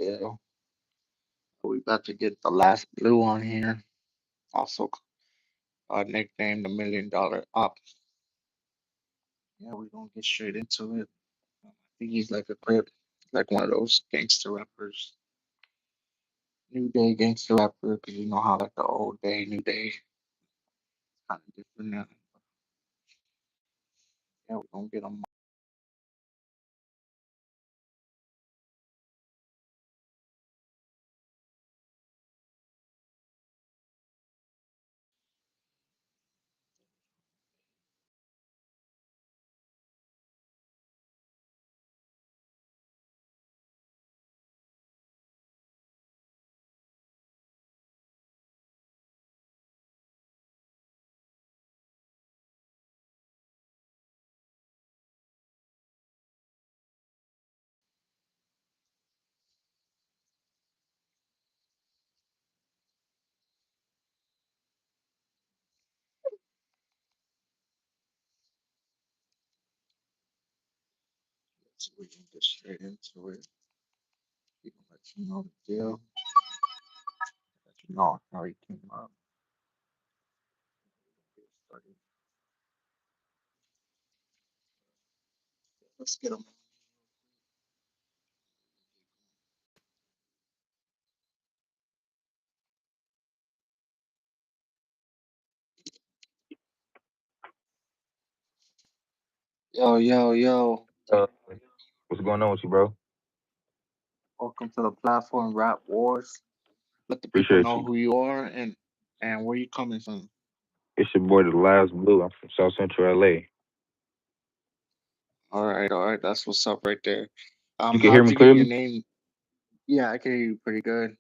jail. We about to get the last blue on here, also nicknamed the $1 million op. Yeah, we're gonna get straight into it. I think he's like a crip, like one of those gangster rappers, new day gangster rapper, because you know how like the old day, new day, kind of different now. Yeah, we're gonna get him. So we can get straight into it. He gonna let you know the deal. Let you know how he came up. Get started. Let's get him. Yo, yo, yo. Uh, what's going on with you, bro? Welcome to the platform Rap Wars. Let the people Appreciate know you. who you are and where you coming from. It's your boy, Thalastblue. I'm from South Central LA. All right. That's what's up right there. You can hear How'd me you get your clearly? name? Yeah, I can hear you pretty good.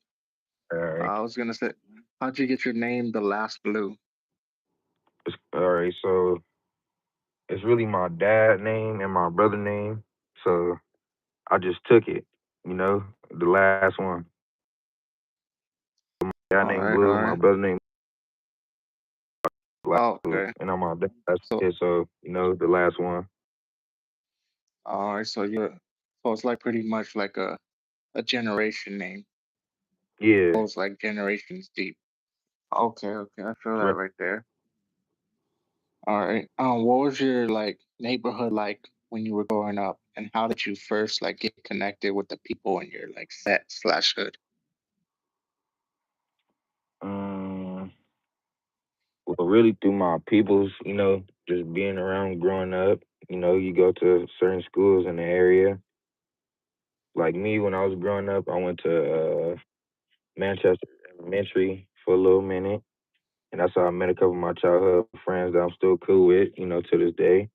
All right. I was gonna say, how'd you get your name, the last blue? All right. So it's really my dad name and my brother name. So I just took it. You know, the last one. Dad named All Blue. My right. brother named Oh, Blue, okay. and I'm my dad's So, kid. So the last one. all right. So it's like pretty much like a generation name. Yeah. Goes like generations deep. Okay, okay. I feel that Right. right there. All right. What was your like neighborhood like when you were growing up, and how did you first like get connected with the people in your like set slash hood? Um. Well, really through my peoples. Just being around, growing up. You go to certain schools in the area. Like me, when I was growing up, I went to Manchester Elementary for a little minute, and that's how I met a couple of my childhood friends that I'm still cool with, to this day.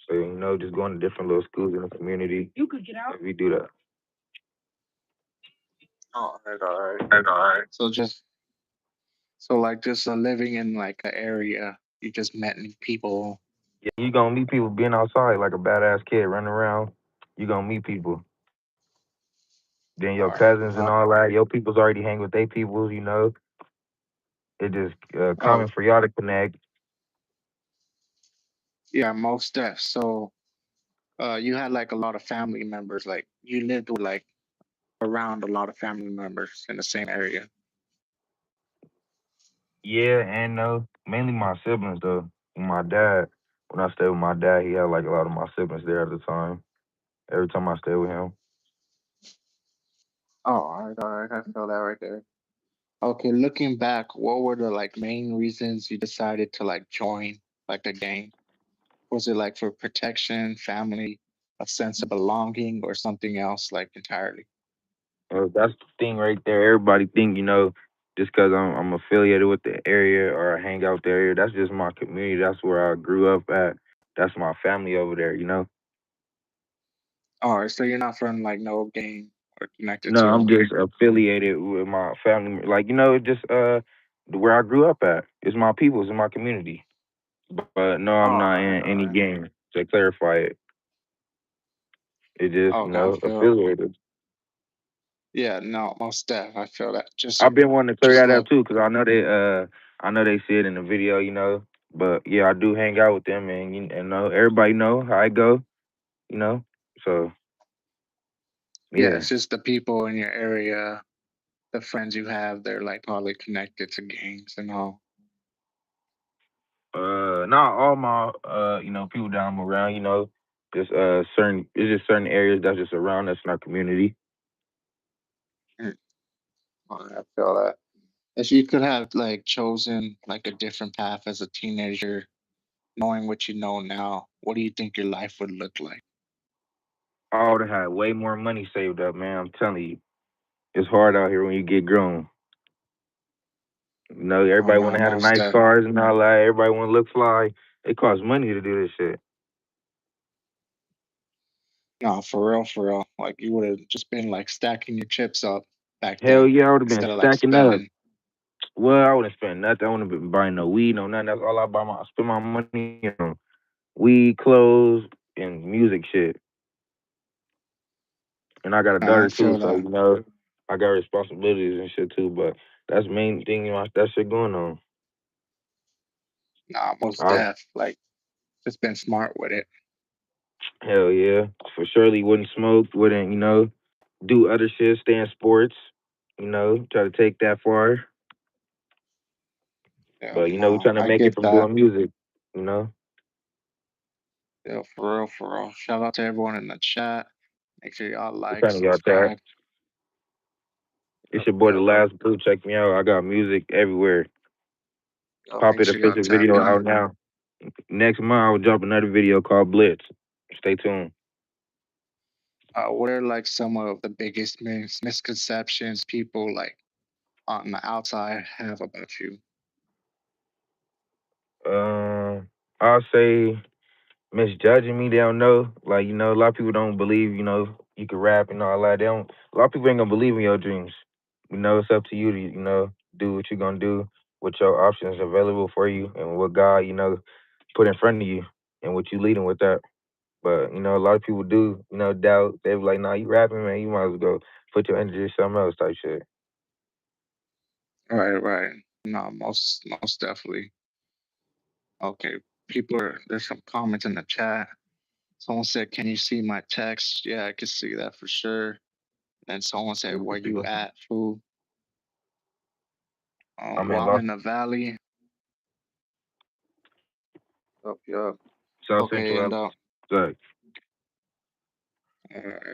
So just going to different little schools in the community. You could get out. We do that. All right, all right. So just living in like an area, you just met new people. Yeah, you gonna meet people being outside like a badass kid running around. You gonna meet people. Then All your right. cousins and all that. Your people's already hang with their peoples. It just Oh common for y'all to connect. yeah, most def. So you had like a lot of family members. Like you lived with like around a lot of family members in the same area. Yeah, and mainly my siblings though. My dad, when I stayed with my dad, he had like a lot of my siblings there at the time. Every time I stayed with him. Oh, all right. I feel that right there. Okay, looking back, what were the like main reasons you decided to like join like a gang? Was it like for protection, family, a sense of belonging, or something else like entirely? That's the thing right there. Everybody think just because I'm affiliated with the area or I hang out the area, that's just my community. That's where I grew up at. That's my family over there. All right, so you're not from like no gang or connected No, to I'm them. just affiliated with my family. Like just where I grew up at. It's my people. It's my community. But no, I'm not All right, in all any right. gang. To clarify it, it just Okay, I feel. affiliated. Yeah, no, most def. I feel that. I've been wanting to clear Just that up like. too, because I know they see it in the video. But yeah, I do hang out with them, and everybody know how I go, you know. So Yeah, Yeah. it's just the people in your area, the friends you have, they're like probably connected to gangs and all. Not all my people that I'm around. Just certain. It's just certain areas that's just around us in our community. Mm, I feel that. If you could have like chosen like a different path as a teenager, knowing what you know now, what do you think your life would look like? I would have had way more money saved up, man. I'm telling you, it's hard out here when you get grown. Oh Everybody want no, to have the most nice that. cars and all that. Everybody want to look fly. It costs money to do this shit. No, for real, for real. Like you would have just been like stacking your chips up back Hell then yeah, I would have been instead of like stacking up. spending. Well, I wouldn't spend nothing. I wouldn't have been buying no weed, no nothing. That's all I spend my money on weed, clothes, and music shit. And I got a I daughter too, feel so that. I got responsibilities and shit too. But that's the main thing, that shit going on. Nah, most I deaf. Like just been smart with it. Hell yeah, for surely wouldn't smoke, wouldn't do other shit, stay in sports, try to take that far. Yeah, But we no, trying to I make it get from that. doing music. You know, Yeah, for real, for real. Shout out to everyone in the chat. Make sure y'all we like, trying to get that. subscribe. It's Yup, your boy, the yup. last blue. Check me out. I got music everywhere. Y'all Pop make It sure y'all official tap video in. out now. Next month, I will drop another video called Blitz. Stay tuned. What are like some of the biggest misconceptions people like on the outside have about you? I'll say misjudging me. They don't know. Like a lot of people don't believe. You can rap and all that. They don't. A lot of people ain't gonna believe in your dreams. It's up to you to do what you're gonna do with your options available for you and what God put in front of you and what you leading with that. But a lot of people do doubt. They be like, "Nah, you rapping, man. You might as well go put your energy in something else," type shit. Right, right. No, most definitely. Okay, there's some comments in the chat. Someone said, "Can you see my text?" Yeah, I can see that for sure. And someone said, "Where you at, fool?" I'm Well, in I'm Los in the valley. Yup, yup. South Okay, Central. and Like,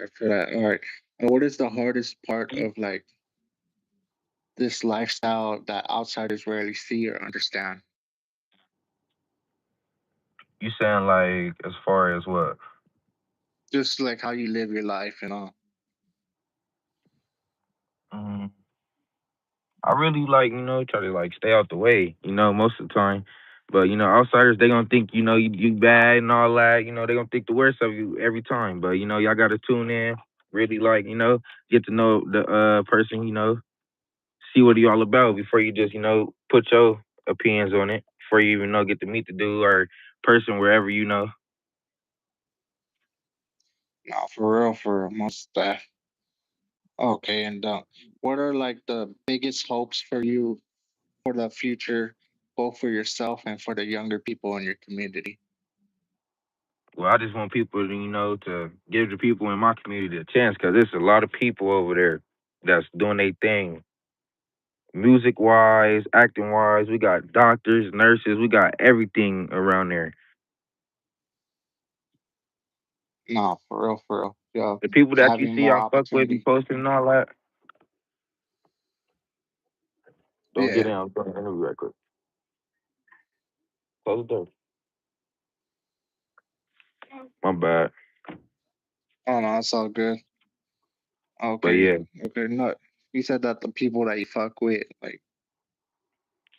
after that, all right. What is the hardest part of like this lifestyle that outsiders rarely see or understand? you saying like as far as what? Just like how you live your life and all. Mm, I really like, try to like stay out the way, most of the time. But, outsiders, they gonna think, you bad and all that, they gonna think the worst of you every time. But, y'all gotta tune in, really like, get to know the person, see what he all about before you just, put your opinions on it, before you even get to meet the dude or person wherever No, for real, most that. Okay, and what are like the biggest hopes for you for the future, both for yourself and for the younger people in your community? Well, I just want people to, to give the people in my community a chance because there's a lot of people over there that's doing their thing, music wise, acting wise. We got doctors, nurses, we got everything around there. No, for real. Yeah, The people that you having see more I fuck with be opportunity. posting and all that. Don't get Yeah. in. I'm doing an interview right quick. Close the door. My bad. Oh no, it's all good. But Okay, yeah, okay. No, you said that the people that you fuck with, like,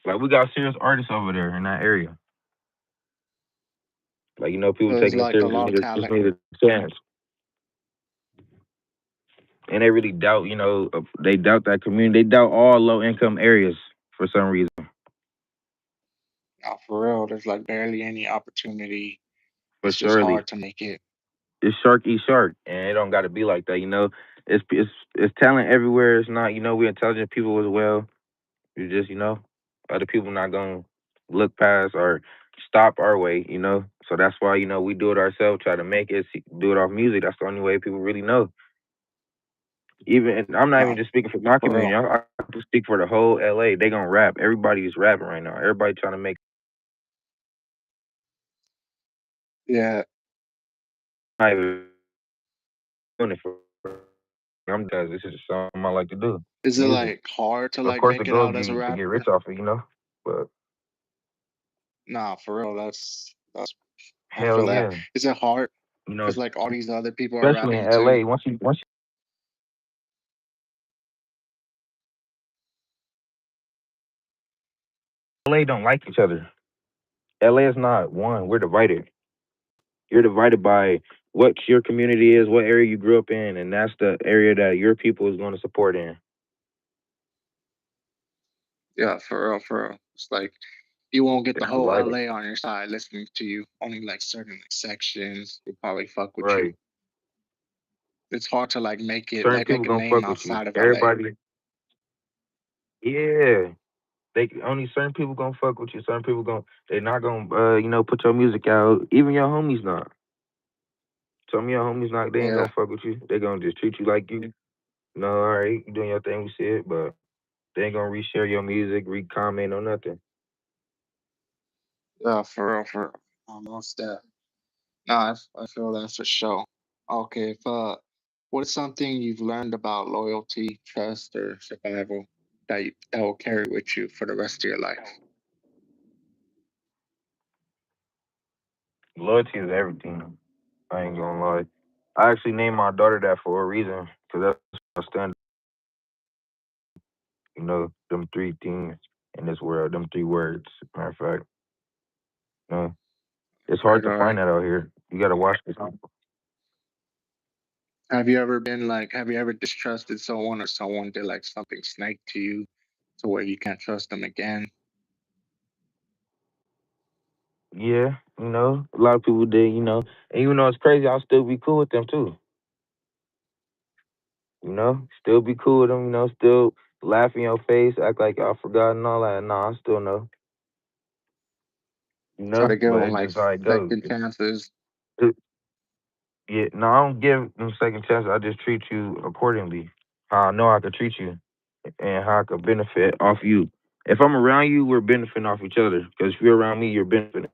like we got serious artists over there in that area. Like people there's taking it like a serious lot of just talent. need a chance. And they really doubt, they doubt that community. They doubt all low income areas for some reason. No, for real, there's like barely any opportunity. For It's just surely, hard to make it. it's shark eat shark, and it don't got to be like that. It's talent everywhere. It's not, we're intelligent people as well. You just, other people not gonna look past or stop our way. So that's why we do it ourselves. Try to make it, do it off music. That's the only way people really know. Even and I'm not even No, just speaking for my for community. real. I can speak for the whole LA. They gonna rap. Everybody is rapping right now. Everybody trying to make Yeah. not even doing it for. I'm doing this is just something I like to do. Is it Music. like hard to Of like course, the make it goal out as a be to get rich rapper? off it, But Nah, for real. That's I hell feel that. yeah, Is it hard? you know, Because like all these other people are especially in rapping too. LA. Once LA don't like each other. LA is not one. We're divided. You're divided by what your community is, what area you grew up in, and that's the area that your people is going to support in. Yeah, for real, for real. It's like you won't get the It's whole divided. LA on your side listening to you. Only like certain like sections will probably fuck with you. Right. It's hard to Certain like people make a gonna name fuck with you. outside of LA. Everybody, yeah. They only certain people gonna fuck with you. Certain people gonna they not gonna put your music out. Even your homies not. Some of your homies not. They ain't Yeah, gonna fuck with you. They gonna just treat you like you. No, all right, you doing your thing. We see it, but they ain't gonna reshare your music, re-comment or nothing. yeah, for real, for real. Almost that. Nah, I feel that for sure. Okay, if what's something you've learned about loyalty, trust, or survival that will carry with you for the rest of your life? Loyalty is everything. I ain't gonna lie. I actually named my daughter that for a reason, cause that's my stand. Them three things in this world, them three words. Matter of fact, uh, it's Right, hard to all find right. that out here. You gotta watch this. Have you ever distrusted someone or someone did like something snake to you to where you can't trust them again? Yeah, a lot of people did, and even though it's crazy, I'll still be cool with them too. Still be cool with them. Still laugh in your face, act like I forgot and all that. Nah, I still know. Try to give But them it's like just how it goes. second chances. It- yeah, no, I don't give them second chances. I just treat you accordingly. How I know I could treat you, and how I could benefit off you. If I'm around you, we're benefiting off each other. Because if you're around me, you're benefiting.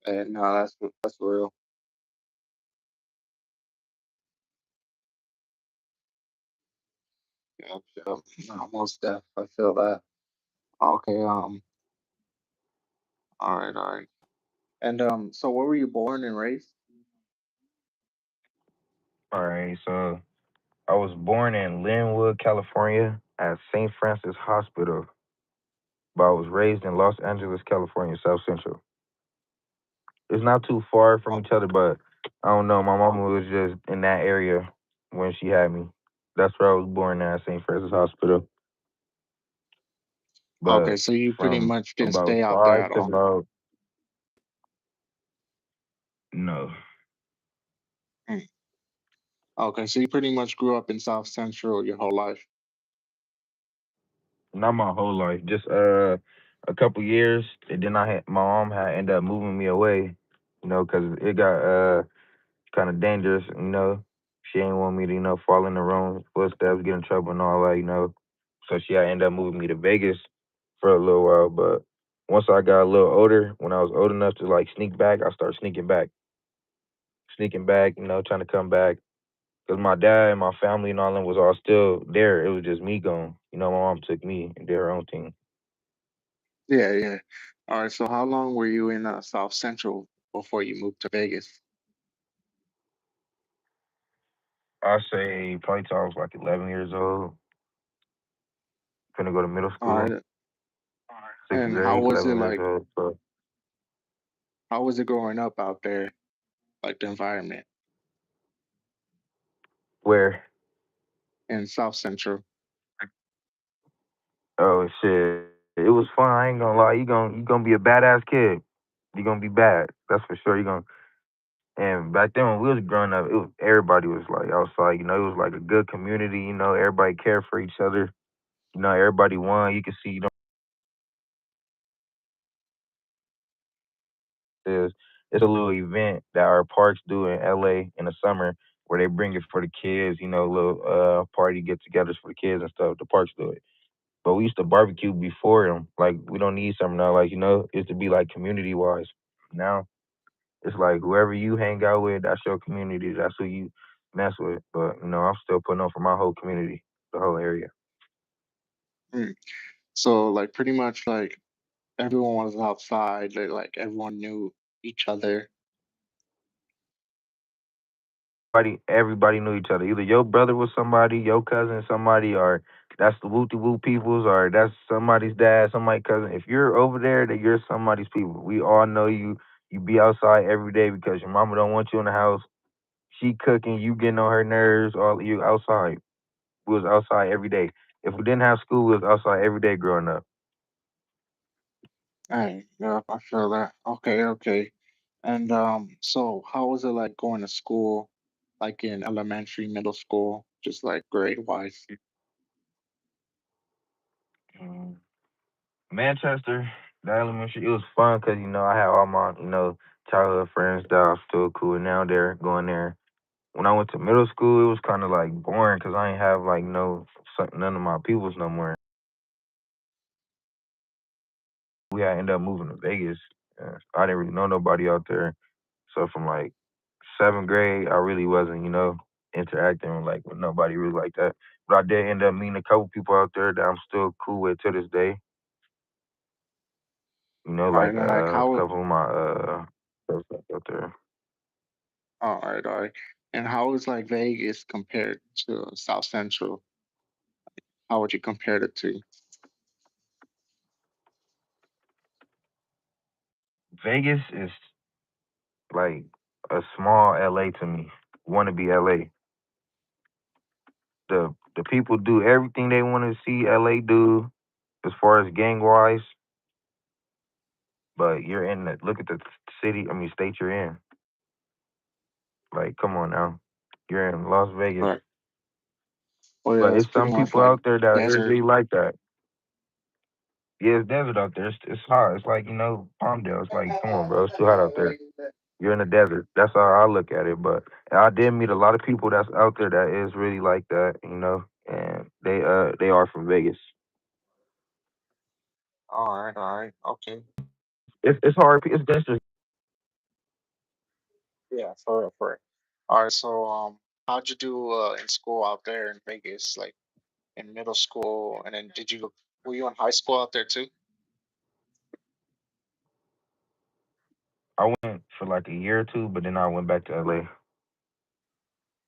And no, that's real. Yeah, yeah. No, most def. I feel that. Okay. All right. All right. And so where were you born and raised? All right, so I was born in Linwood, California, at St. Francis Hospital, but I was raised in Los Angeles, California, South Central. It's not too far from Oh, each other, but I don't know. My mama was just in that area when she had me. That's where I was born at St. Francis Hospital. okay. But So you pretty from much didn't about stay out there five at to all. about no, Mm. Okay. So you pretty much grew up in South Central your whole life. not my whole life, just a couple years, and then my mom had ended up moving me away, because it got kind of dangerous. She ain't want me to fall in the wrong footsteps, get in trouble and all that. So she had ended up moving me to Vegas for a little while. But once I got a little older, when I was old enough to like sneak back, I started sneaking back. Trying to come back because my dad and my family and all them was all still there. It was just me gone. My mom took me and did her own thing. Yeah, yeah. All right. So how long were you in South Central before you moved to Vegas? I say probably till I was like 11 years old. Finna go to middle All school, right. sixth And grade, 11 years old. So how was it growing up out there, like the environment where in South Central? Oh shit. It was fun. I ain't gonna lie. You gonna be a badass kid. You gonna be bad. That's for sure. You gonna and back then when we was growing up, it was everybody was like outside, it was like a good community, everybody cared for each other. Everybody won. You could see, there's it's a little event that our parks do in LA in the summer where they bring it for the kids. You know, little party get-togethers for the kids and stuff. The parks do it. But we used to barbecue before them. Like we don't need something now. Like it used to be like community wise. Now it's like whoever you hang out with, that's your community. That's who you mess with. But I'm still putting on for my whole community, the whole area. Mm. So like pretty much like everyone was outside, like everyone knew each other. Everybody knew each other. Either your brother was somebody, your cousin somebody, or that's the Wooty Woo peoples, or that's somebody's dad, somebody's cousin. If you're over there, that you're somebody's people. We all know you. You be outside every day because your mama don't want you in the house. She cooking, you getting on her nerves. All you outside. We was outside every day. If we didn't have school, we was outside every day growing up. Hey, yeah, I feel that. Okay, okay. And so how was it like going to school, like in elementary, middle school, just like grade wise? Mm. Manchester, the elementary, it was fun because I had all my childhood friends that are still cool now. They're going there. When I went to middle school, it was kind of like boring because I ain't have like none of my peoples no more. We had ended up moving to Vegas. I didn't really know nobody out there. So from like seventh grade, I really wasn't interacting like with nobody really like that. But I did end up meeting a couple people out there that I'm still cool with to this day. All right, Like and like a how, couple of my folks out there. all right. And how is like Vegas compared to South Central? How would you compare the two? Vegas is like a small LA to me. Want to be LA. The people do everything they want to see LA do as far as gang wise, but you're in the look at the city. I mean, state you're in. Like, come on now, you're in Las Vegas. Right. Oh But yeah, it's it's pretty some much people like out there that is desert. really like that. Yeah, it's desert out there. It's hot. It's like Palmdale. It's like, come on, bro. It's too hot out there. You're in the desert. That's how I look at it. But I did meet a lot of people that's out there that is really like that, and they are from Vegas. All right, okay. It's hard. It's gangster. Yeah, for real, for real. All right, so how'd you do in school out there in Vegas, like in middle school, and then were you in high school out there too? I went for like a year or two, but then I went back to LA.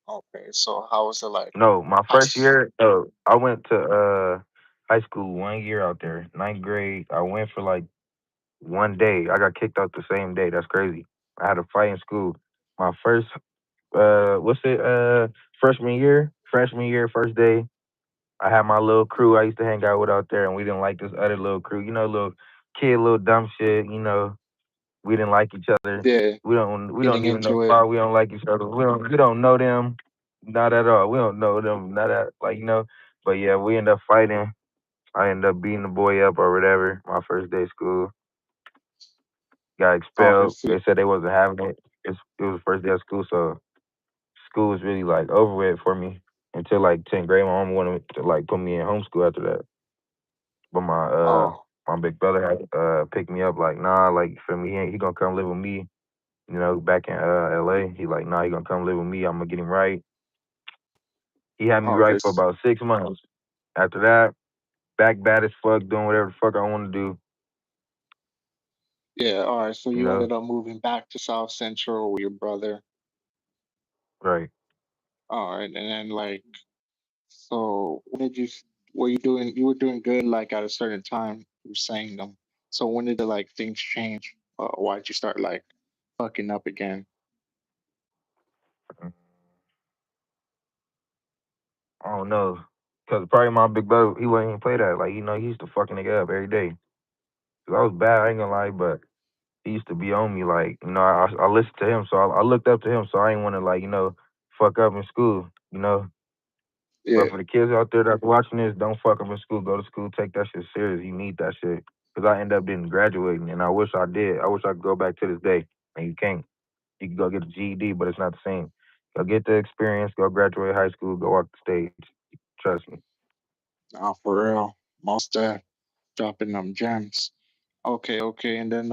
Okay, so how was it like No, my high? first year, I went to high school 1 year out there, ninth grade. I went for like one day. I got kicked out the same day. That's crazy. I had a fight in school. My first what's it freshman year, first day. I had my little crew I used to hang out with out there, and we didn't like this other little crew. Little kid, little dumb shit. We didn't like each other. Yeah, We don't getting even know into it. why we don't like each other. We don't know them, not at all. We don't know them, not at like. But yeah, we end up fighting. I ended up beating the boy up or whatever. My first day of school, got Okay, expelled. see, They said they wasn't having it. It was the first day of school, so school was really like over with for me until like 10th grade. My mom wanted to like put me in homeschool after that, but oh, my big brother had picked me up like nah, like for me he gonna come live with me. Back in LA, he like nah, he gonna come live with me. I'm gonna get him right. He had me okay, right for about 6 months. After that, back bad as fuck, doing whatever the fuck I want to do. yeah, all right. So You you know, ended up moving back to South Central with your brother. right. All right, and then like, so when did were you doing? You were doing good like at a certain time. You were saying them. So when did like things change? Why'd you start like fucking up again? I don't know. Cause probably my big brother, he wouldn't even play that. Like, he used to fucking nigga up every day. Cause I was bad, I ain't gonna lie, but he used to be on me. Like, I listened to him, so I looked up to him. So I ain't want to like, fuck up in school. But Yeah, for the kids out there that's watching this, don't fuck up in school. Go to school, take that shit serious. You need that shit. Cause I end up didn't graduating, and I wish I did. I wish I could go back to this day, and you can't. You can go get a GED, but it's not the same. Go get the experience. Go graduate high school. Go off the stage. Trust me. Nah, for real. Most dropping them gems. Okay, okay. And then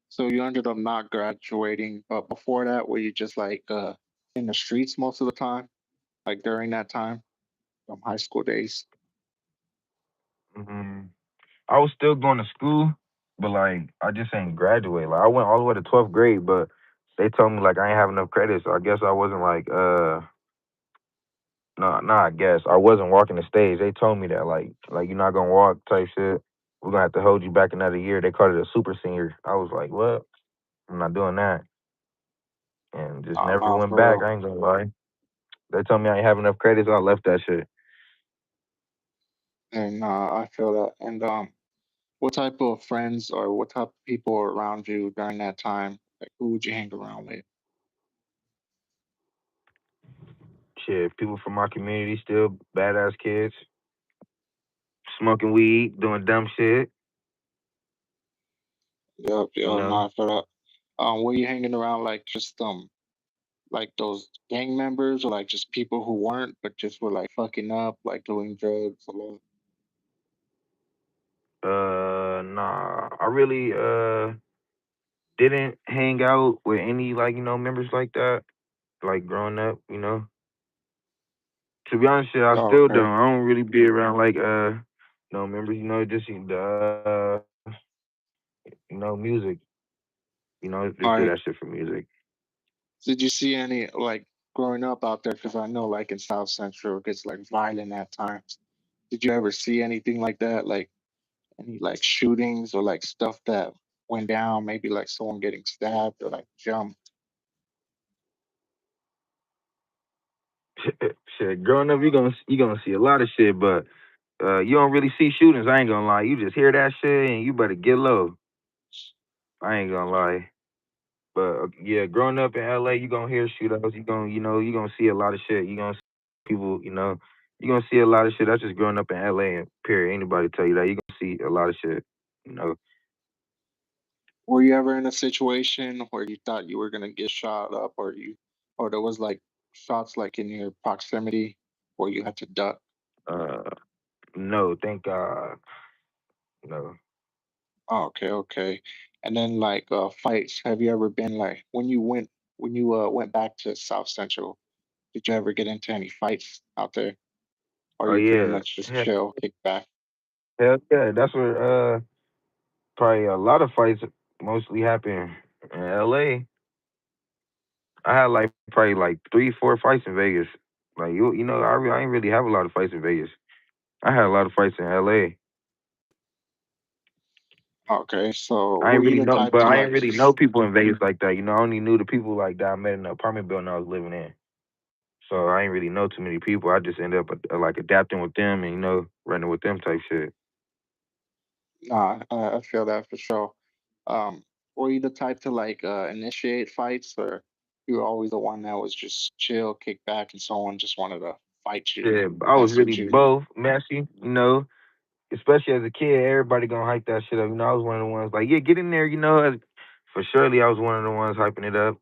so you ended up not graduating, but before that, were you just like in the streets most of the time? Like during that time from high school days? Hmm. I was still going to school, but like I just ain't graduate. Like I went all the way to 12th grade, but they told me like I ain't have enough credits. So I guess I wasn't like no, no, I guess I wasn't walking the stage. They told me that like you're not gonna walk type shit. We're gonna have to hold you back another year. They called it a super senior. I was like, what? I'm not doing that, and just Oh never no, went for back. real. I ain't gonna lie. They told me I ain't have enough credits. I left that shit. And I feel that. And what type of friends or what type of people were around you during that time? Like who would you hang around with? Shit, people from my community still badass kids, smoking weed, doing dumb shit. Yep, You yeah, no, know, I feel that. Were you hanging around like just like those gang members or like just people who weren't but just were like fucking up, like doing drugs a lot? nah, I really didn't hang out with any like members like that. Like growing up, to be honest, shit, I Oh, still don't. okay. I don't really be around like members. Just the music. Just do All that right. shit for music. Did you see any like growing up out there? Because I know like in South Central it gets like violent at times. Did you ever see anything like that? Like any like shootings or like stuff that went down? Maybe like someone getting stabbed or like jumped. Shit, growing up, you gonna see a lot of shit, but you don't really see shootings. I ain't gonna lie. You just hear that shit and you better get low. I ain't gonna lie. But yeah, growing up in LA, you gonna hear shootouts. You gonna see a lot of shit. You gonna see people. You gonna see a lot of shit. That's just growing up in LA. And period. Anybody tell you that you gonna see a lot of shit. You know. Were you ever in a situation where you thought you were gonna get shot up, or or there was like shots like in your proximity where you had to duck? Uh, no, thank God. No. Oh, okay, okay. And then like fights. Have you ever been like when you went back to South Central? Did you ever get into any fights out there, or Oh you pretty yeah. much just chill, kick back? Hell yeah. That's where probably a lot of fights mostly happen in LA. I had like probably like 3, 4 fights in Vegas. Like I ain't really have a lot of fights in Vegas. I had a lot of fights in LA. Okay, so I were ain't you really the know, type but to I ain't like really know people in Vegas like that. I only knew the people like that I met in the apartment building I was living in. So I ain't really know too many people. I just ended up like adapting with them and running with them type shit. nah, I feel that for sure. Um, were you the type to like initiate fights, or you were always the one that was just chill, kick back, and someone just wanted to fight you, Yeah, I was mess really with you? both messy, especially as a kid. Everybody gonna hype that shit up. I was one of the ones like, yeah, get in there. For surely I was one of the ones hyping it up.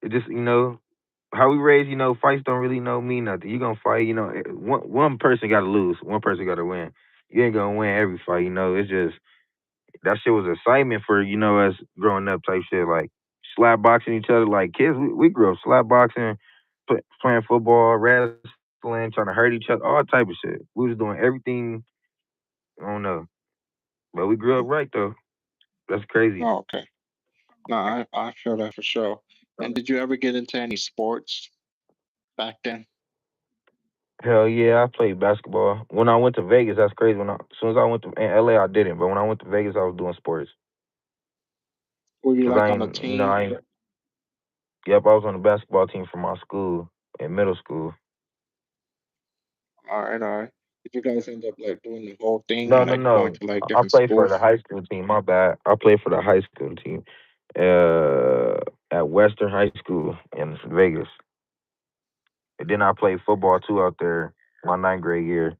It just how we raised. Fights don't really mean nothing. You gonna fight. One person got to lose. One person got to win. You ain't gonna win every fight. It's just that shit was excitement for us growing up type shit like slap boxing each other like kids. We grew up slap boxing, playing football, wrestling, trying to hurt each other, all type of shit. We was doing everything. I don't know, but we grew up Mm. right though. That's crazy. Oh, okay. No, I feel that for sure. And did you ever get into any sports back then? Hell yeah, I played basketball. When I went to Vegas, that's crazy. As soon as I went to in LA, I didn't. But when I went to Vegas, I was doing sports. Were you Cause like on a I team? ain't. Yep, I was on the basketball team for my school in middle school. All right, all right. Did you guys end up like doing the whole thing No, and no, like going no. to like I different played for the schools? high school team. My bad. I played for the high school team. At Western High School in Vegas. And then I played football too out there my ninth grade year.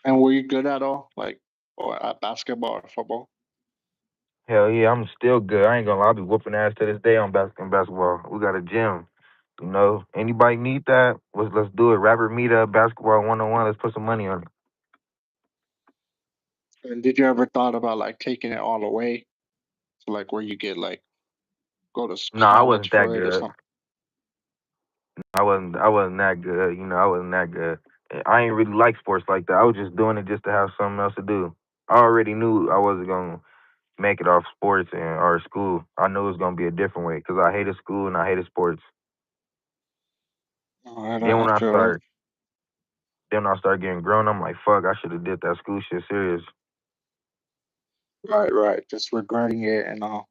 And were you good at all, like or at basketball or football? Hell yeah, I'm still good. I ain't gonna lie, I'll be whooping ass to this day on basketball. We got a gym. You know, anybody need that? Let's do it. Rapper meetup, basketball 101. Let's put some money on it. And did you ever thought about like taking it all the way to like where you get like go to No, I college wasn't that for it or good. something? I wasn't that good. You know, I wasn't that good. I ain't really like sports like that. I was just doing it just to have something else to do. I already knew I wasn't gonna make it off sports and or school. I knew it was gonna be a different way because I hated school and I hated sports. All right, Then I when I feel that. start, then when I start getting grown, I'm like, fuck, I should have did that school shit serious. Right, right. Just regretting it and all.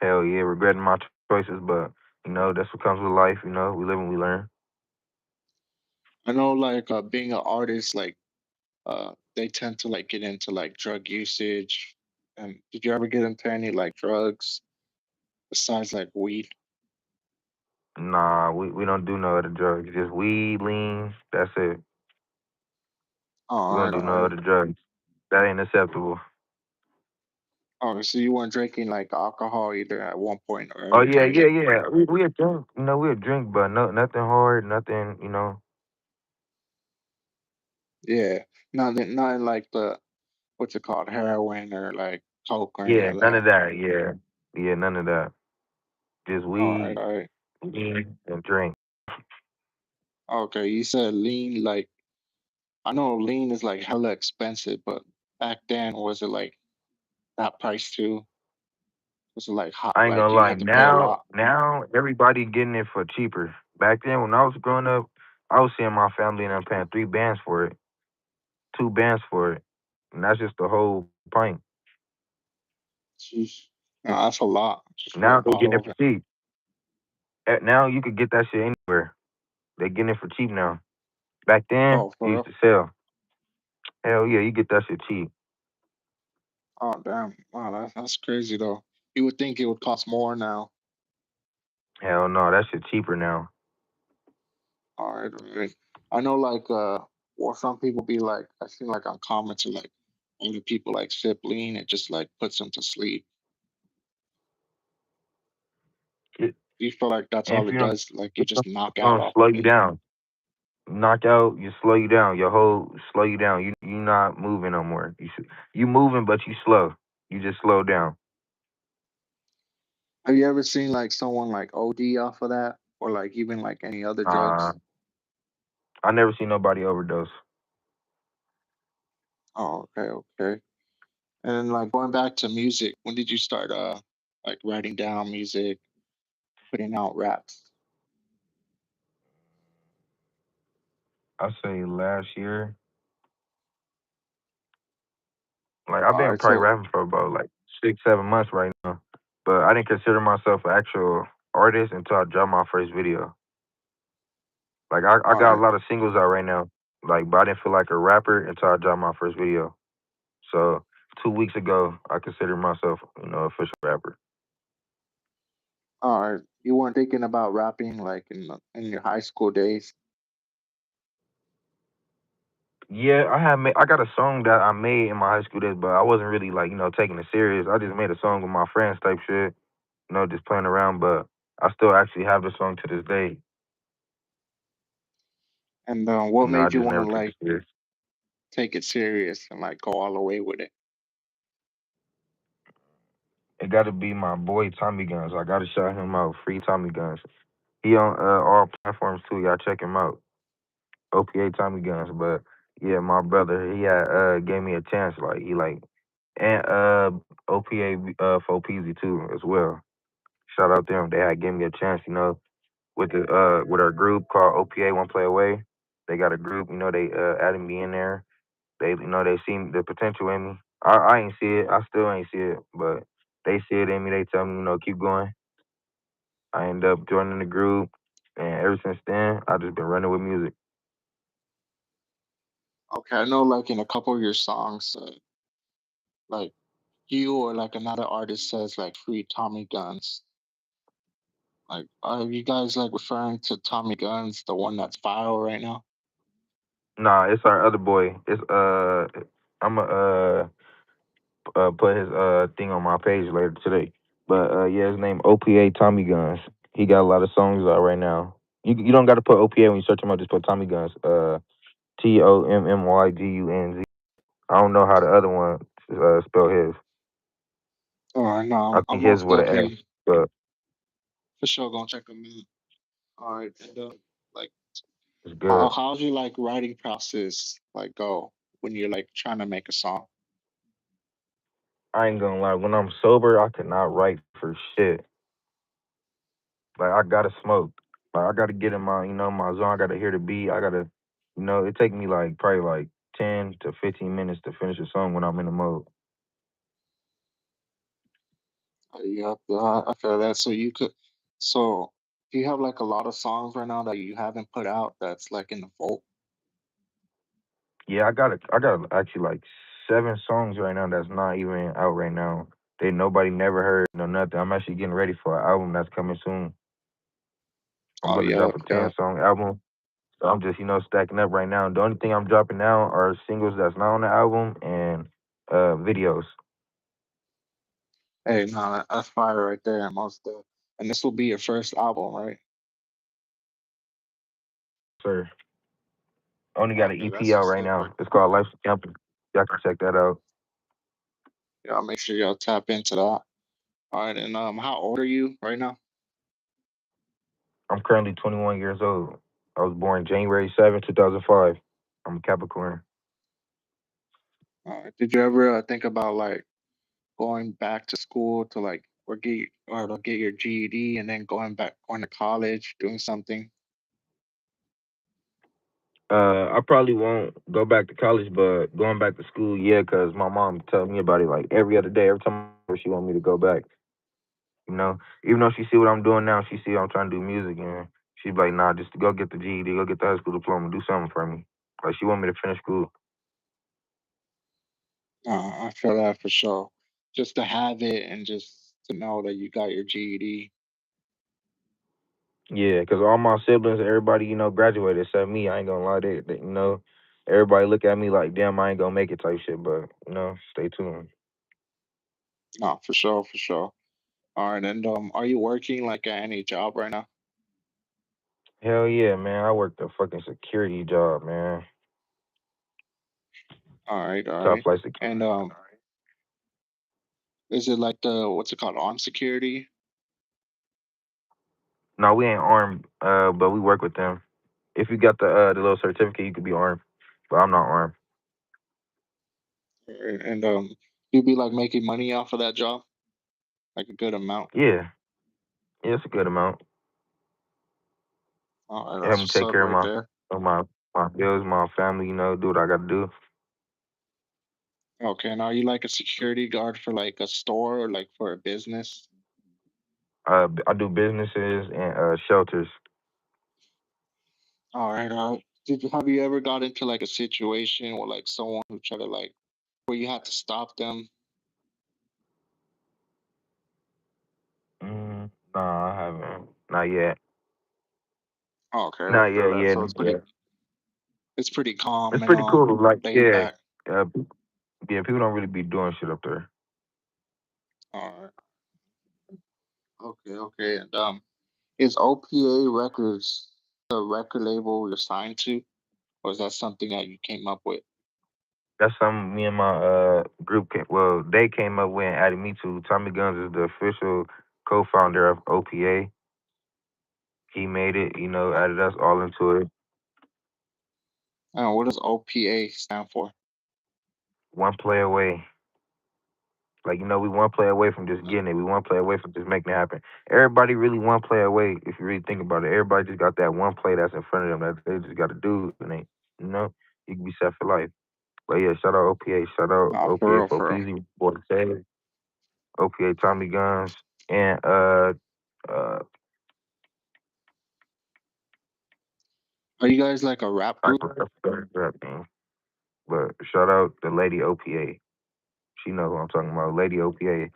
Hell yeah, regretting my choices, but that's what comes with life. We live and we learn. I know like being an artist, like they tend to like get into like drug usage. And did you ever get into any like drugs besides like weed? Nah, we don't do no other drugs. Just weed, lean. That's it. We All don't right, do all no right. other drugs. That ain't acceptable. Oh, so you weren't drinking like alcohol either at one point or Oh every yeah, time? yeah, yeah. We a drink. We a drink, but no, nothing hard, nothing. Yeah, nothing like the what's it called, heroin or like coke or any Yeah, of none of that. that. Yeah, yeah, none of that. Just All right, weed, all right. lean, and drink. Okay, you said lean. Like I know lean is like hella expensive, but back then was it like that price too? Was it like hot? I ain't Like gonna you lie. had to pay a Now, lot? now everybody getting it for cheaper. Back then, when I was growing up, I was seeing my family and them paying 3 bands for it, 2 bands for it, and that's just the whole pint. Jeez, no, that's a lot just for Now a they getting bottle it of for it. cheap. Now you could get that shit anywhere. They getting it for cheap now. Back then, Oh, it for used real? to sell. Hell yeah, you get that shit cheap. Oh, damn. Wow, that's crazy though. You would think it would cost more now. Hell no, that shit cheaper now. All right, all right. I know, like, well, some people be like, I seem like on comments or like older people like sip lean, it just like puts them to sleep. It, Do you feel like that's and all if it you don't, does? Like you it's just knock out gonna off slow of you it? down. Knock out, you slow you down. Your whole slow you down. You not moving no more. You moving, but you slow. You just slow down. Have you ever seen like someone like OD off of that, or like even like any other Uh, drugs? I never see nobody overdose. Oh, okay, okay. And then like going back to music, when did you start like writing down music, putting out raps? I say last year. Like I've All been right, probably so rapping for about like 6, 7 months right now. But I didn't consider myself an actual artist until I dropped my first video. Like I all got a right, lot of singles out right now. Like, but I didn't feel like a rapper until I dropped my first video. So 2 weeks ago, I considered myself, official rapper. all right. You weren't thinking about rapping like in your high school days? Yeah, I got a song that I made in my high school days, but I wasn't really like taking it serious. I just made a song with my friends type shit, just playing around. But I still actually have the song to this day. And what I made you just want to never took like it serious. take it serious and like go all the way with it? It got to be my boy Tommy Guns. I got to shout him out. Free Tommy Guns. He on all platforms too. Y'all check him out. OPA Tommy Guns. But yeah, my brother, he had gave me a chance. Like he like and OPA for Peasy too as well. Shout out them. They had gave me a chance. With our group called OPA One Play Away. They got a group. They added me in there. They seen the potential in me. I ain't see it. I still ain't see it, but they see it in me. They tell me, keep going. I end up joining the group, and ever since then, I just been running with music. Okay, I know like in a couple of your songs, like you or like another artist says like free Tommy Guns. Like, are you guys like referring to Tommy Guns, the one that's viral right now? Nah, it's our other boy. I'm a put his thing on my page later today. But yeah, his name OPA Tommy Guns. He got a lot of songs out right now. You don't got to put OPA when you search him up. Just put Tommy Guns. TOMMYGUNZ. I don't know how the other one spell his. All right, no, I I'm think his most with an S, definitely but for sure gonna check them out. All right, and like, it's good. how's your like writing process like go when you're like trying to make a song? I ain't gonna lie. When I'm sober, I cannot write for shit. Like I gotta smoke. Like I gotta get in my my zone. I gotta hear the beat. I gotta it take me like probably like 10 to 15 minutes to finish a song when I'm in the mode. Yep, I feel that. So you could, so do you have like a lot of songs right now that you haven't put out that's like in the vault? Yeah, I got actually like 7 songs right now that's not even out right now. They nobody never heard no nothing. I'm actually getting ready for an album that's coming soon. I'm Oh gonna yeah, drop a yeah. 10 song album. So I'm just stacking up right now. The only thing I'm dropping now are singles that's not on the album and videos. Hey, no, that's fire right there, most and this will be your first album, right? Sir, I only got an Okay, EP that's out what's right up now. right It's called Life's a Camping. Y'all can check that out. there. Yeah, make sure y'all tap into that. All right, and how old are you right now? I'm currently 21 years old. I was born January 7th, 2005. I'm a Capricorn. Did you ever think about like going back to school to like or to get your GED and then going to college, doing something? I probably won't go back to college, but going back to school, yeah, because my mom tells me about it like every other day. Every time I see her, she want me to go back. Even though she see what I'm doing now, she see I'm trying to do music, and she's like, nah, just go get the GED, go get the high school diploma, do something for me. Like she want me to finish school. I feel that for sure. Just to have it and just to know that you got your GED. Yeah, because all my siblings, everybody, graduated except me. I ain't gonna lie, everybody look at me like, damn, I ain't gonna make it type shit. But stay tuned. No, for sure, for sure. All right, and are you working like at any job right now? Hell yeah, man. I worked a fucking security job, man. All Top right. flight security. And is it like the what's it called, armed security? No, we ain't armed, but we work with them. If you got the little certificate, you could be armed, but I'm not armed. And you be like making money off of that job, like a good amount. Yeah, yeah, it's a good amount. All right, Help that's me what's take up care of right there. my bills, my family. Do what I got to do. Okay, and are you like a security guard for like a store or like for a business? I do businesses and shelters. All right. Have you ever got into like a situation where like someone who tried to like where you had to stop them? Nah, I haven't. Not yet. Okay, I Not feel yet. that. Yeah, So yeah. it's pretty calm It's and pretty cool. Like, laid yeah, back. uh, yeah. People don't really be doing shit up there. All right. Okay. And is OPA Records the record label you're signed to, or is that something that you came up with? That's something me and my group they came up with and added me to. Tommy Guns is the official co-founder of OPA. He made it, Uh, added us all into it. what does OPA stand for? One play away. Like, we one play away from just getting it. We one play away from just making it happen. Everybody really one play away, if you really think about it. Everybody just got that one play that's in front of them that they just got to do, and you know, you can be set for life. But yeah, shout out OPA. Shout out No, OPA for for real. Peasy, Boy Say, OPA Tommy Guns, and uh, Are you guys like a rap I group? forgot that name. But shout out the lady OPA. She know who I'm talking about. Lady OPA.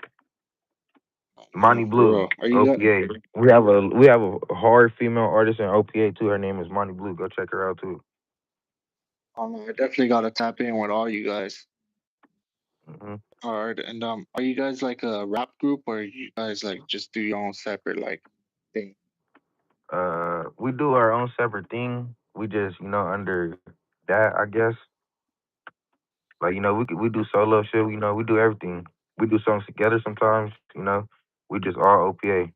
Monty No, for Blue, real. Are you guys? OPA. We have a hard female artist in OPA too. Her name is Monty Blue. Go check her out too. I definitely got to tap in with all you guys. Hmm. All right, and are you guys like a rap group or you guys like just do your own separate like thing? We do our own separate thing. We just, under that, I guess. Like, we do solo shit. We do everything. We do songs together sometimes. We just all OPA.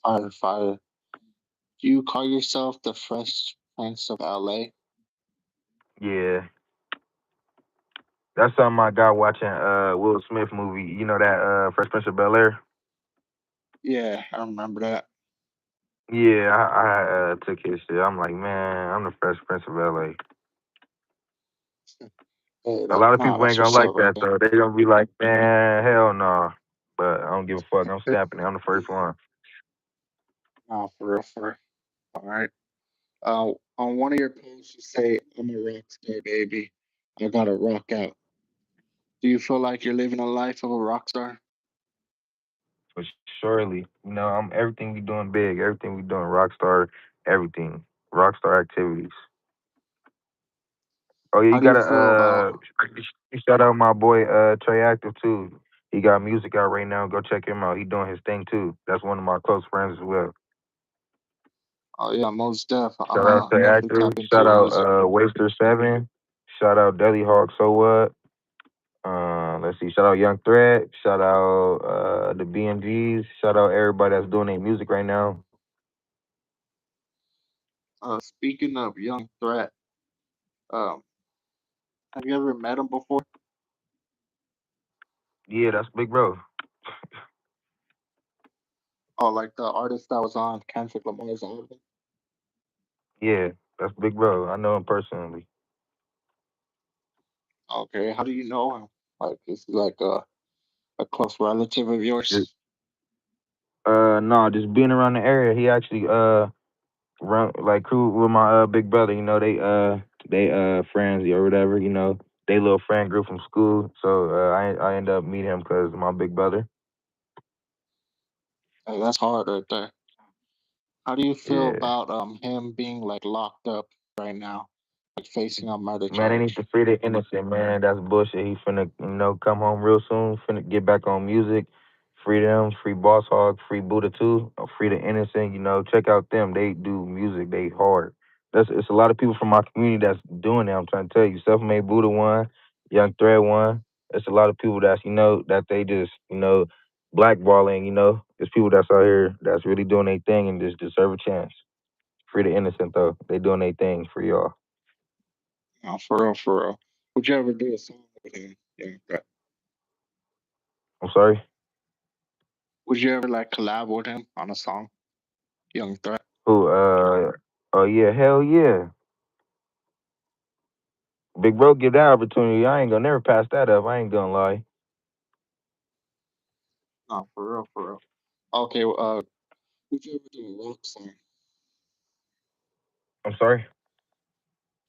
Fire, fire. Do you call yourself the Fresh Prince of LA? Yeah, that's something I got watching Will Smith movie. You know that Fresh Prince of Bel Air. Yeah, I remember that. Yeah, I took his shit. I'm like, man, I'm the Fresh Prince of LA. Hey, A that lot of nah, people ain't that's gonna what's like up right that there. though. They gonna be like, man, hell no. But I don't give a fuck. I'm snapping it. I'm the first one. Nah, for real, for real. All right. On one of your posts, you say, "I'm a rock star, baby. I gotta rock out." Do you feel like you're living a life of a rock star? For surely, I'm everything we doing big. Everything we doing rockstar. Everything rockstar activities. Oh yeah, How you do you gotta feel about? shout out my boy Trey Active too. He got music out right now. Go check him out. He doing his thing too. That's one of my close friends as well. Oh yeah, most def. I'm Shout out Trey definitely Active. tap into Shout his out music. Waster 7. Shout out Deli Hawk. So what? Let's see. Shout out Young Threat. Shout out the BMGs. Shout out everybody that's doing their music right now. Speaking of Young Threat, um, have you ever met him before? Yeah, that's Big Bro. Oh, like the artist that was on Kendrick Lamar's album? Yeah, that's Big Bro. I know him personally. Okay, how do you know him? Like, is he like a close relative of Just, yours? no, just being around the area. He actually run like crew with my big brother. They friends or whatever. They little friend group from school. So I end up meeting him because my big brother. Hey, that's hard right there. How do you feel Yeah. about him being like locked up right now, like facing a murder Man, they need charge? to free the innocent, man. That's bullshit. He finna, come home real soon. Finna get back on music. Free them, free Boss Hog, free Buddha too. Free the innocent. Check out them. They do music. They hard. It's a lot of people from my community that's doing it. I'm trying to tell you. Self Made Buddha one, Young Thread one. It's a lot of people that's that they just blackballing. It's people that's out here that's really doing their thing and just deserve a chance. Free the innocent though. They doing their thing for y'all. No, for real, for real. Would you ever do a song with him? Yeah. I'm sorry. Would you ever like collab with him on a song? Young Threat. Who? Oh yeah, hell yeah. Big bro, give that opportunity. I ain't gonna never pass that up. I ain't gonna lie. No, for real, for real. Okay, would you ever do a rock song? I'm sorry.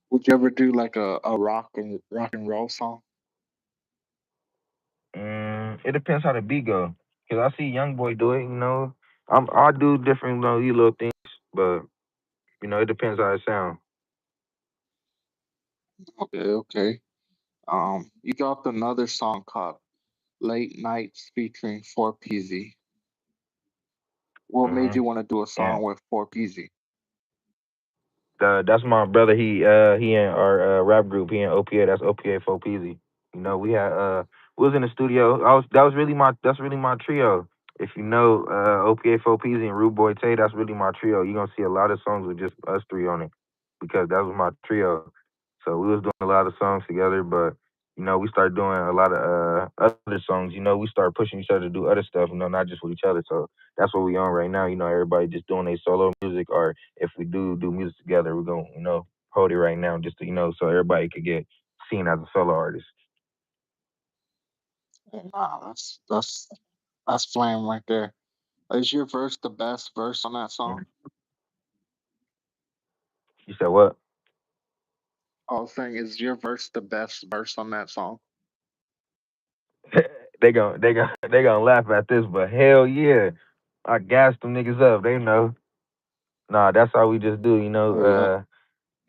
Would you ever do like a rock and roll song? It depends how the beat go. Cause I see young boy do it. I do different these little things, but it depends how it sound. Okay, okay. You dropped another song called "Late Nights" featuring 4PZ. What made you Hmm. want to do a Yeah. song with 4PZ? That's my brother. He in our rap group. He in OPA. That's OPA 4PZ. We was in the studio. That's really my trio. If you know OPA 4PZ and Rude Boy Tay, that's really my trio. You're gonna see a lot of songs with just us three on it because that was my trio. So we was doing a lot of songs together, but we started doing a lot of other songs. We started pushing each other to do other stuff. Not just with each other. So that's what we on right now. Everybody just doing their solo music, or if we do music together, we're gonna hold it right now just to so everybody could get seen as a solo artist. Nah, that's flame right there. Is your verse the best verse on that song? Mhm. You said what? I was saying, is your verse the best verse on that song? They gonna laugh at this, but hell yeah, I gassed them niggas up. They know. Nah, that's how we just do. Oh yeah.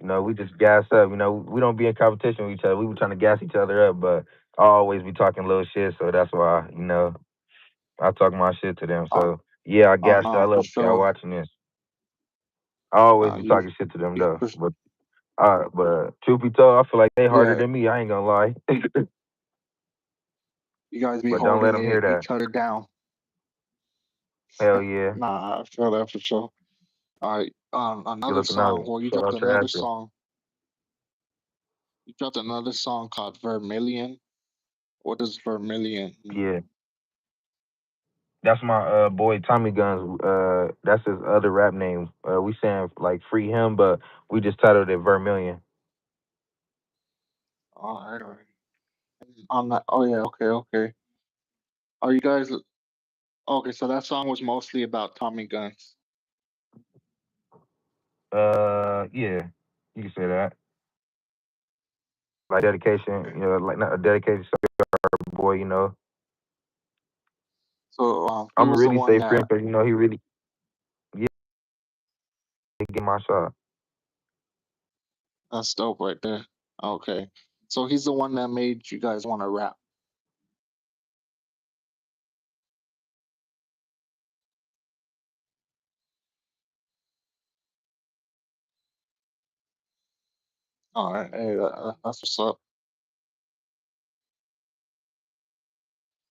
We just gas up. We don't be in competition with each other. We were trying to gas each other up, but I always be talking little shit, so that's why I talk my shit to them. Oh, So yeah, I oh gas no, y'all for up. Y'all sure. watching this. I always No, be talking shit to them you though. for, But truth be told, I feel like they harder yeah, than me. I ain't gonna lie. you guys be But don't let holding them hear that. each other down. Hell yeah. Nah, I feel that for sure. All right, You another looking out. song. Well, you Shout dropped out your another actor. song. You dropped another song called Vermilion. What does Vermilion mean? Yeah. That's my boy Tommy Guns. That's his other rap name. We saying like free him, but we just titled it Vermilion. All right. On that, oh yeah, okay, okay. Are you guys okay? So that song was mostly about Tommy guns. Yeah, you can say that. Like dedication, like not a dedicated boy. So he I'm gonna was the really one say free him that because he really yeah get my shot. that's dope right there. Okay, so he's the one that made you guys want to rap. All right, hey, that's what's up.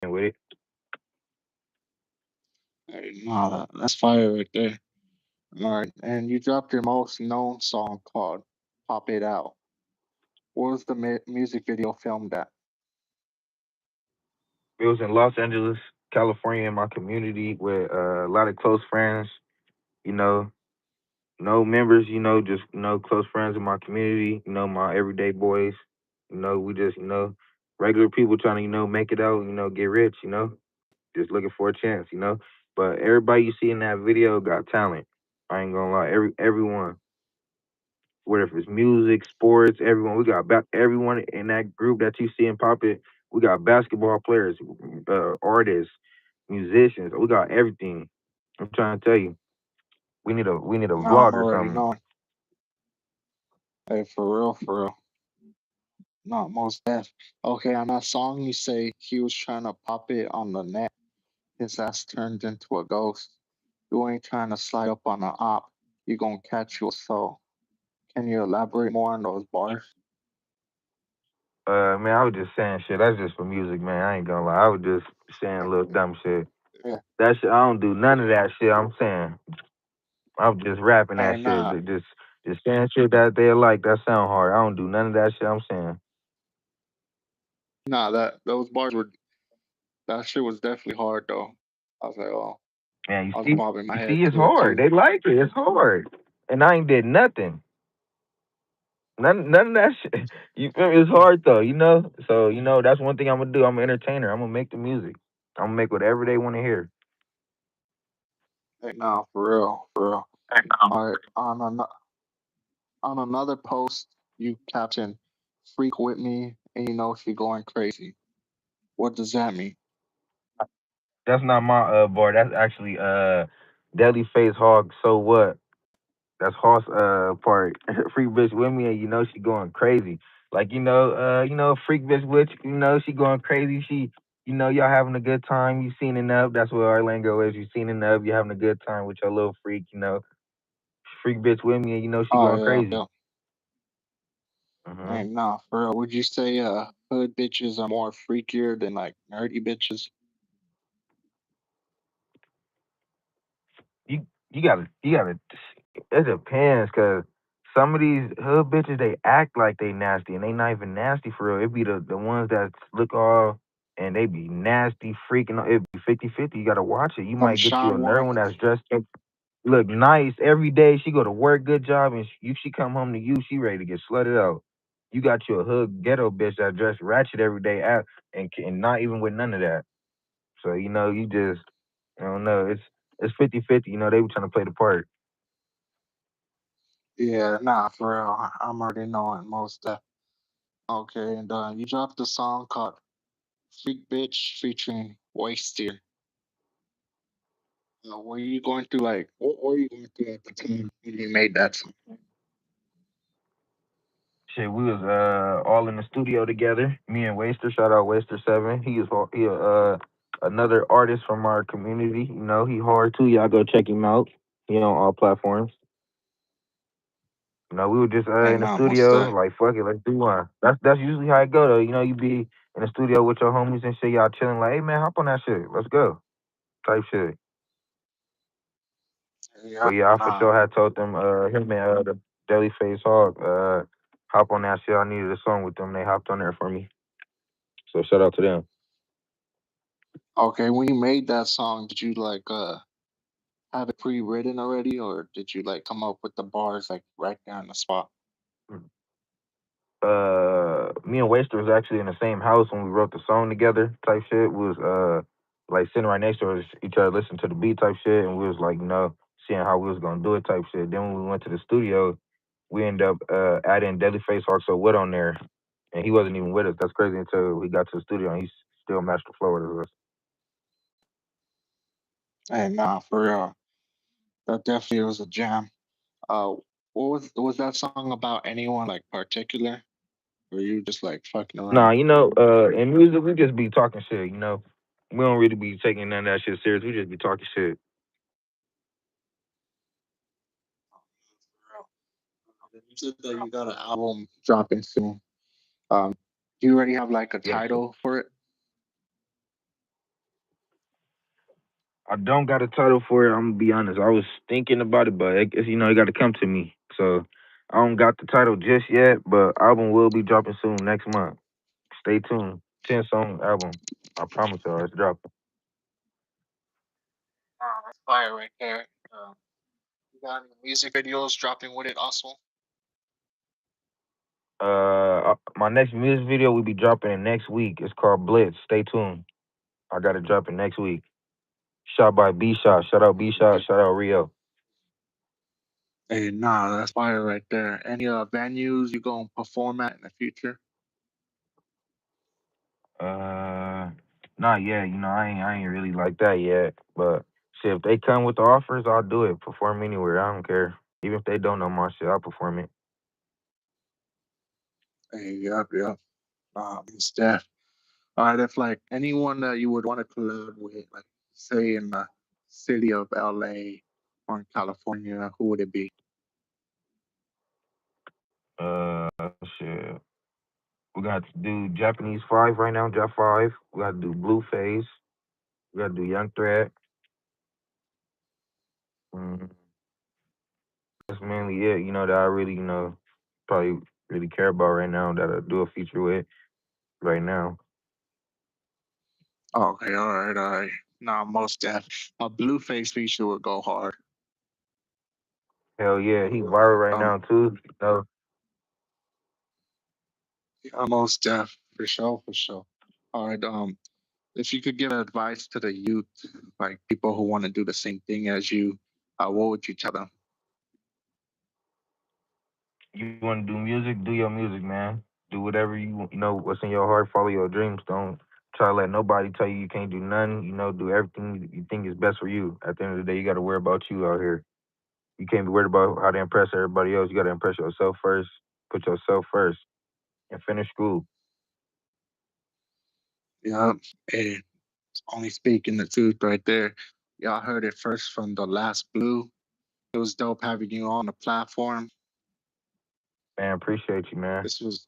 And with it, Hey, no, that's fire right there. All right, and you dropped your most known song called "Pop It Out." What was the music video filmed at? it was in Los Angeles, California, in my community with a lot of close friends. You know, no members. Just close friends in my community. My everyday boys. We just regular people trying to make it out. Get rich. Just looking for a chance. But everybody you see in that video got talent. I ain't gonna lie. Everyone, whether if it's music, sports, everyone. We got everyone in that group that you see in Pop It. We got basketball players, artists, musicians. We got everything. I'm trying to tell you, we need a No, I'm vlog or already something. knowing. Hey, for real, for real. No, most def. Okay, on that song, you say he was trying to pop it on the net. His ass turned into a ghost. You ain't trying to slide up on an op. You gonna catch your soul. Can you elaborate more on those bars? Man, I was just saying shit. That's just for music, man. I ain't gonna lie. I was just saying little dumb shit. Yeah. That shit, I don't do none of that shit. I'm saying, I'm just rapping that Hey, shit. nah, Just saying shit that they like. That sound hard. I don't do none of that shit. I'm saying, nah. That those bars were that shit was definitely hard though. I was like, oh, man, I was you bobbing my head see, it's to it hard. too. They like it. It's hard, and I ain't did nothing. None of that shit. You feel me? It's hard though. So that's one thing I'm gonna do. I'm an entertainer. I'm gonna make the music. I'm gonna make whatever they want to hear. Hey, nah, for real, for real. All right, on another post, you caption, "Freak with me," and you know she going crazy. What does that mean? That's not my bar. That's actually Deli Face Hog. So what? That's Hoss part. Freak bitch with me, and she going crazy. Like freak bitch with she going crazy. Y'all having a good time. You seen enough. That's what our lingo is. You seen enough. You having a good time with your little freak. Freak bitch with me, and she Oh going yeah, crazy. yeah. Hmm. Hey, nah, for real. Would you say hood bitches are more freakier than like nerdy bitches? You gotta. It depends, cause some of these hood bitches they act like they nasty, and they not even nasty for real. It be the ones that look all and they be nasty, freaking. It be 50-50. You gotta watch it. You Some might get shy you another one ones. that's dressed up, look nice every day. She go to work, good job, and she come home to you, she ready to get slutted out. You got you a hood ghetto bitch that dress ratchet every day out and not even with none of that. So you just I don't know. It's 50-50. They were trying to play the part. Yeah, nah, for real. I'm already knowing most of. Okay, and you dropped a song called "Freak Bitch" featuring Wastier. Were you going through like what were you going through at the time when you made that song? Shit, we was all in the studio together. Me and Waster, shout out Waster 7. He another artist from our community. You know, he hard too. Y'all go check him out. He on all platforms. You know, we were just Hey, in the nah, most studio, deaf. like fuck it, let's do one. That's usually how it go though. You know, you be in the studio with your homies and shit, y'all chilling like, hey man, hop on that shit. Let's go. Type shit. But Yeah, yeah, I for nah. sure had told them, him and the Deli Face Hog, hop on that shit. I needed a song with them. They hopped on there for me. So shout out to them. Okay, when you made that song, did you like have it pre-written already, or did you like come up with the bars like right there on the spot? Me and Waster was actually in the same house when we wrote the song together. Type shit. We was like sitting right next to each other, listening to the beat type shit, and we was like, you know, seeing how we was gonna do it type shit. Then when we went to the studio, we ended up adding Deadly Face also Wood on there, and he wasn't even with us. That's crazy until we got to the studio and he still matched the flow with us. Hey, nah, for real. That definitely was a jam. What was that song about? Anyone like particular? Or you just like fucking Nah, around? you know, in music we just be talking shit. You know, we don't really be taking none of that shit serious. We just be talking shit. For real. You said that you got an album dropping soon. Do you already have like a Yes. title for it? I don't got a title for it. I'm gonna be honest. I was thinking about it, but it, you know, it got to come to me. So I don't got the title just yet, but album will be dropping soon next month. Stay tuned. 10 song album. I promise y'all, it's dropping. Wow, that's fire right there. You got any music videos dropping with it also? My next music video will be dropping in next week. It's called Blitz. Stay tuned. I got to drop it next week. Shot by B Shot. Shout out B Shot. Shout out Rio. Hey, nah, that's fire right there. Any venues you gonna perform at in the future? Uh, Not yet. You know, I ain't really like that yet. But shit, if they come with the offers, I'll do it. Perform anywhere. I don't care. Even if they don't know my shit, I'll perform it. Hey, yep, yep. It's deaf. All right, if like anyone that you would want to collab with, like say in the city of LA or in California, who would it be? Uh, Shit. We got to do Japanese 5 right now. Jap 5. We got to do Blueface. We got to do Young Threat. Mm, that's mainly it. You know that I really, you know, probably really care about right now. That I do a feature with right now. Okay, all right, all right. Nah, most deaf. A Blueface feature would go hard. Hell yeah, he viral right Um, now too. You know, yeah, most deaf for sure, for sure. All right, if you could give advice to the youth, like people who want to do the same thing as you, what would you tell them? you want to do music, do your music, man. Do whatever you know what's in your heart. Follow your dreams. Don't try to let nobody tell you you can't do nothing. You know, do everything you think is best for you. At the end of the day, you got to worry about you out here. You can't be worried about how to impress everybody else. You got to impress yourself first. Put yourself first and finish school. Yeah, hey, only speaking the truth right there. Y'all heard it first from the last blue. It was dope having you on the platform. Man, appreciate you, man. This was,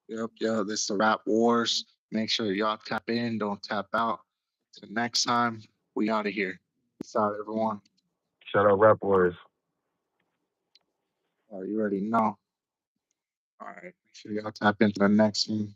yep, yeah, this is the Rap Wars. Make sure y'all tap in, don't tap out. Till next time, we out of here. Peace out, everyone. Shout out Rap Wars. You already know. All right, make sure y'all tap into the next one.